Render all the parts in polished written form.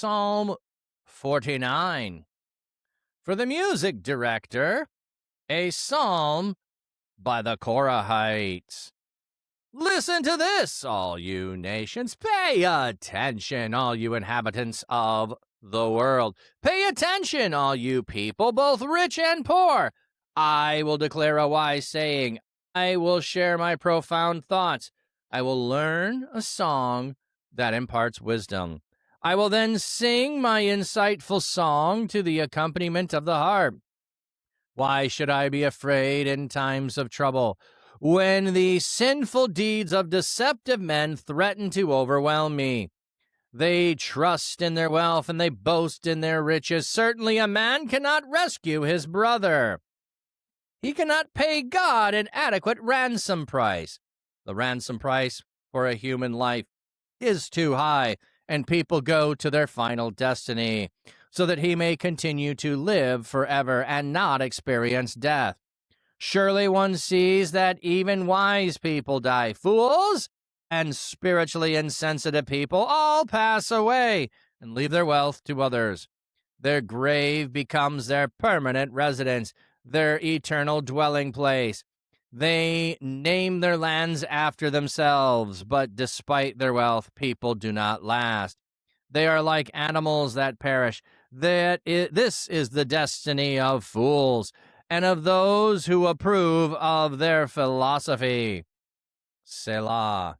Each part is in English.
Psalm 49. For the music director, a psalm by the Korahites. Listen to this, all you nations. Pay attention, all you inhabitants of the world. Pay attention, all you people, both rich and poor. I will declare a wise saying. I will share my profound thoughts. I will learn a song that imparts wisdom. I will then sing my insightful song to the accompaniment of the harp. Why should I be afraid in times of trouble, when the sinful deeds of deceptive men threaten to overwhelm me? They trust in their wealth and they boast in their riches. Certainly a man cannot rescue his brother. He cannot pay God an adequate ransom price. The ransom price for a human life is too high, and people go to their final destiny, so that he may continue to live forever and not experience death. Surely one sees that even wise people die. Fools and spiritually insensitive people all pass away and leave their wealth to others. Their grave becomes their permanent residence, their eternal dwelling place. They name their lands after themselves, but despite their wealth, people do not last. They are like animals that perish. This is the destiny of fools and of those who approve of their philosophy. Selah.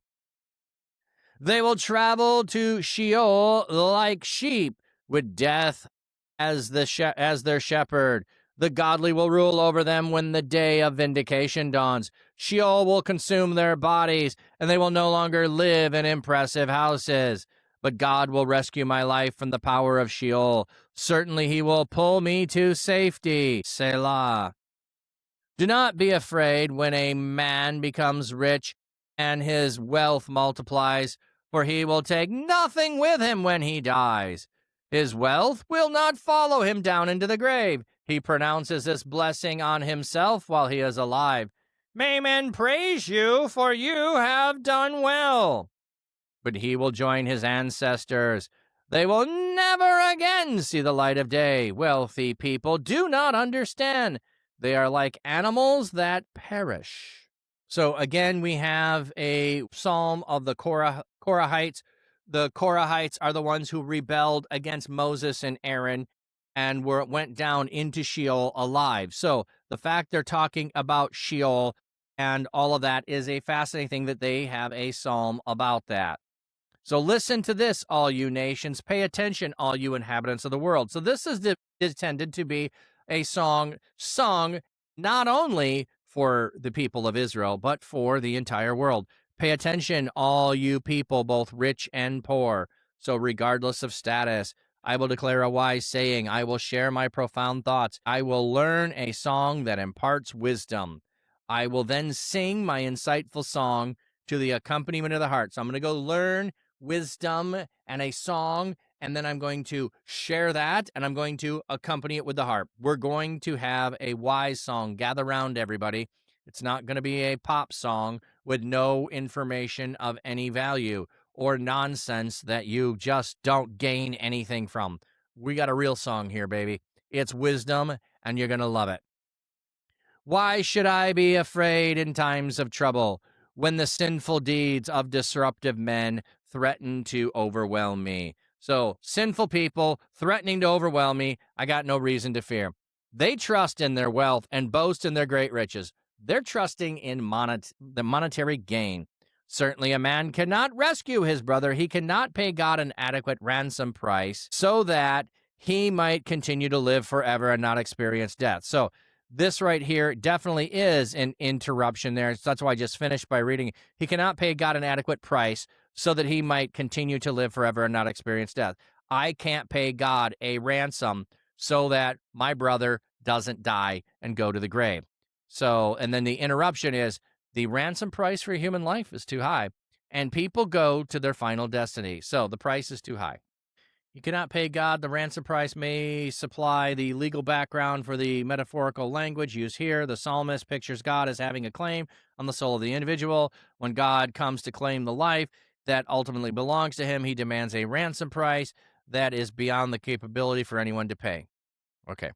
They will travel to Sheol like sheep, with death as their shepherd. The godly will rule over them when the day of vindication dawns. Sheol will consume their bodies, and they will no longer live in impressive houses. But God will rescue my life from the power of Sheol. Certainly he will pull me to safety. Selah. Do not be afraid when a man becomes rich and his wealth multiplies, for he will take nothing with him when he dies. His wealth will not follow him down into the grave. He pronounces this blessing on himself while he is alive. May men praise you, for you have done well. But he will join his ancestors. They will never again see the light of day. Wealthy people do not understand. They are like animals that perish. So again, we have a psalm of the Korahites. The Korahites are the ones who rebelled against Moses and Aaron and went down into Sheol alive. So the fact they're talking about Sheol and all of that is a fascinating thing that they have a psalm about that. So listen to this, all you nations. Pay attention, all you inhabitants of the world. So this is intended to be a song sung not only for the people of Israel, but for the entire world. Pay attention, all you people, both rich and poor. So regardless of status, I will declare a wise saying. I will share my profound thoughts. I will learn a song that imparts wisdom. I will then sing my insightful song to the accompaniment of the harp. So I'm going to go learn wisdom and a song, and then I'm going to share that, and I'm going to accompany it with the harp. We're going to have a wise song. Gather round, everybody. It's not going to be a pop song with no information of any value or nonsense that you just don't gain anything from. We got a real song here, baby. It's wisdom, and you're going to love it. Why should I be afraid in times of trouble, when the sinful deeds of disruptive men threaten to overwhelm me? So, sinful people threatening to overwhelm me, I got no reason to fear. They trust in their wealth and boast in their great riches. They're trusting in the monetary gain. Certainly a man cannot rescue his brother. He cannot pay God an adequate ransom price so that he might continue to live forever and not experience death. So this right here definitely is an interruption there. So that's why I just finished by reading. He cannot pay God an adequate price so that he might continue to live forever and not experience death. I can't pay God a ransom so that my brother doesn't die and go to the grave. So, and then the interruption is the ransom price for human life is too high, and people go to their final destiny. So the price is too high. You cannot pay God the ransom price may supply the legal background for the metaphorical language used here. The psalmist pictures God as having a claim on the soul of the individual. When God comes to claim the life that ultimately belongs to him, he demands a ransom price. that is beyond the capability for anyone to pay. Okay,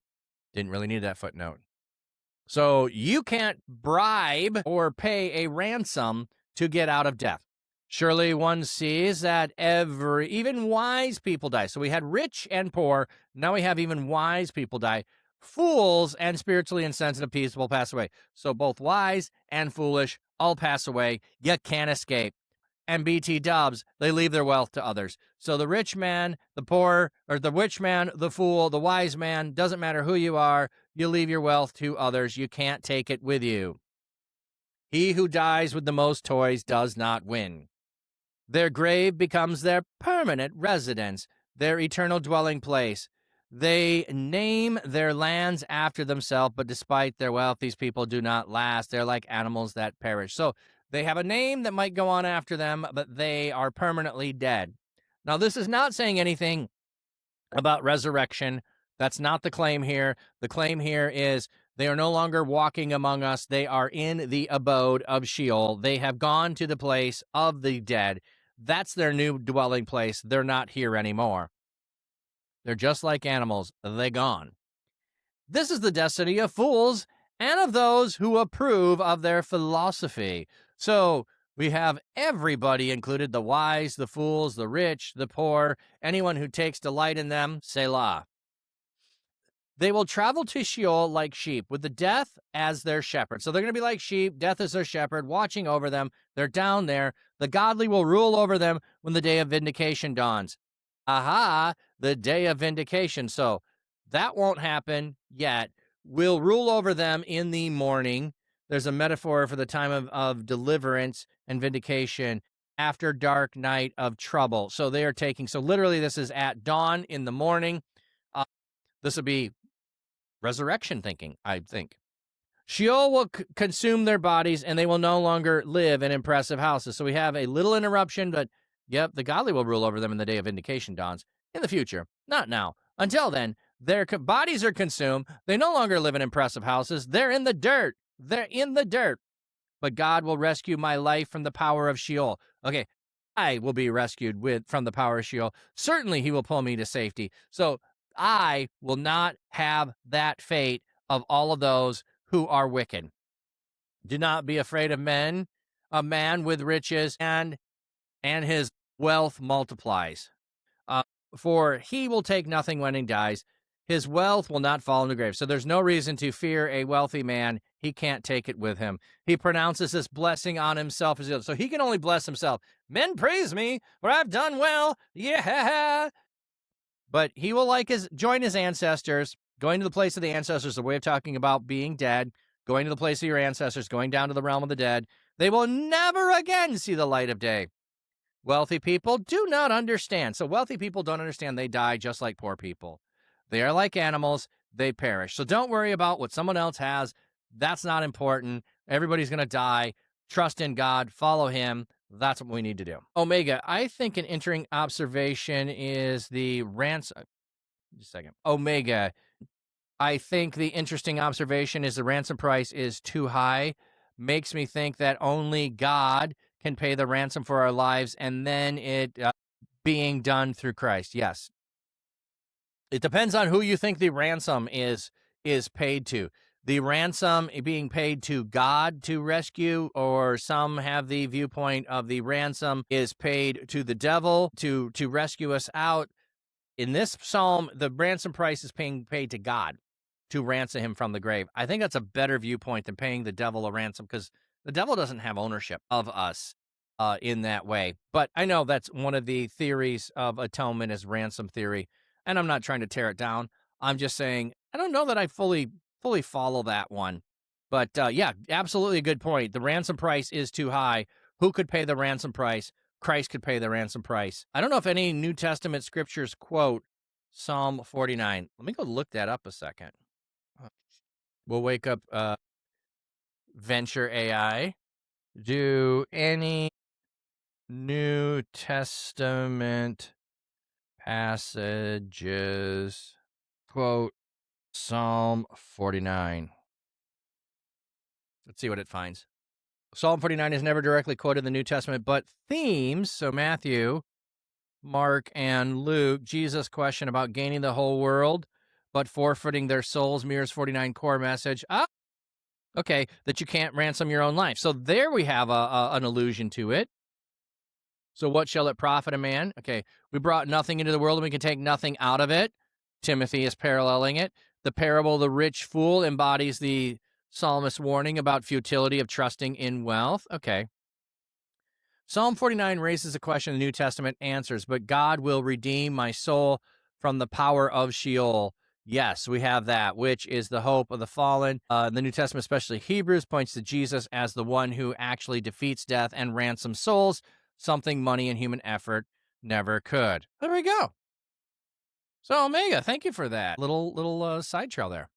didn't really need that footnote. So you can't bribe or pay a ransom to get out of death. Surely one sees that even wise people die. So we had rich and poor. Now we have even wise people die. Fools and spiritually insensitive people pass away. So both wise and foolish all pass away. You can't escape. And BT dubs, they leave their wealth to others. So the rich man, the poor, or the rich man, the fool, the wise man, doesn't matter who you are, you leave your wealth to others. You can't take it with you. He who dies with the most toys does not win. Their grave becomes their permanent residence, their eternal dwelling place. They name their lands after themselves, but despite their wealth, these people do not last. They're like animals that perish. So they have a name that might go on after them, but they are permanently dead. Now, this is not saying anything about resurrection. That's not the claim here. The claim here is they are no longer walking among us. They are in the abode of Sheol. They have gone to the place of the dead. That's their new dwelling place. They're not here anymore. They're just like animals. They're gone. This is the destiny of fools and of those who approve of their philosophy. So we have everybody included, the wise, the fools, the rich, the poor, anyone who takes delight in them, Selah. They will travel to Sheol like sheep, with the death as their shepherd. So they're going to be like sheep, death is their shepherd, watching over them. They're down there. The godly will rule over them when the day of vindication dawns. Aha, the day of vindication. So that won't happen yet. We'll rule over them in the morning. There's a metaphor for the time of deliverance and vindication after dark night of trouble. So they are taking, so literally this is at dawn in the morning. This would be resurrection thinking, I think. Sheol will consume their bodies, and they will no longer live in impressive houses. So we have a little interruption, but yep, the godly will rule over them in the day of vindication dawns. In the future, not now. Until then, their bodies are consumed. They no longer live in impressive houses. They're in the dirt. They're in the dirt. But God will rescue my life from the power of Sheol. Okay, I will be rescued from the power of Sheol. Certainly, he will pull me to safety. So I will not have that fate of all of those who are wicked. Do not be afraid of men. A man with riches and his wealth multiplies. For he will take nothing when he dies. His wealth will not fall in the grave. So there's no reason to fear a wealthy man. He can't take it with him. He pronounces this blessing on himself as so he can only bless himself. Men praise me, for I've done well. Yeah. But he will join his ancestors, going to the place of the ancestors, the way of talking about being dead, going to the place of your ancestors, going down to the realm of the dead. They will never again see the light of day. Wealthy people do not understand. So wealthy people don't understand. They die just like poor people. They are like animals. They perish. So don't worry about what someone else has. That's not important. Everybody's going to die. Trust in God. Follow him. That's what we need to do. Omega, I think an interesting observation is the ransom. Just a second. Omega, I think the interesting observation is the ransom price is too high. Makes me think that only God can pay the ransom for our lives, and then it being done through Christ. Yes. It depends on who you think the ransom is paid to. The ransom being paid to God to rescue, or some have the viewpoint of the ransom is paid to the devil to rescue us out. In this psalm, the ransom price is being paid to God to ransom him from the grave. I think that's a better viewpoint than paying the devil a ransom, because the devil doesn't have ownership of us in that way. But I know that's one of the theories of atonement is ransom theory, and I'm not trying to tear it down. I'm just saying I don't know that I fully follow that one. But yeah, absolutely a good point. The ransom price is too high. Who could pay the ransom price? Christ could pay the ransom price. I don't know if any New Testament scriptures quote Psalm 49. Let me go look that up a second. We'll wake up Venture AI. Do any New Testament passages quote Psalm 49? Let's see what it finds. Psalm 49 is never directly quoted in the New Testament, but themes, so Matthew Mark and Luke, Jesus' question about gaining the whole world but forfeiting their souls mirrors 49 core message. Okay, that you can't ransom your own life. So there we have an allusion to it. So what shall it profit a man? Okay, we brought nothing into the world and we can take nothing out of it. Timothy is paralleling it. The parable of the rich fool embodies the psalmist's warning about futility of trusting in wealth. Okay. Psalm 49 raises a question the New Testament answers, but God will redeem my soul from the power of Sheol. Yes, we have that, which is the hope of the fallen. The New Testament, especially Hebrews, points to Jesus as the one who actually defeats death and ransoms souls, something money and human effort never could. There we go. So, Omega, thank you for that little side trail there.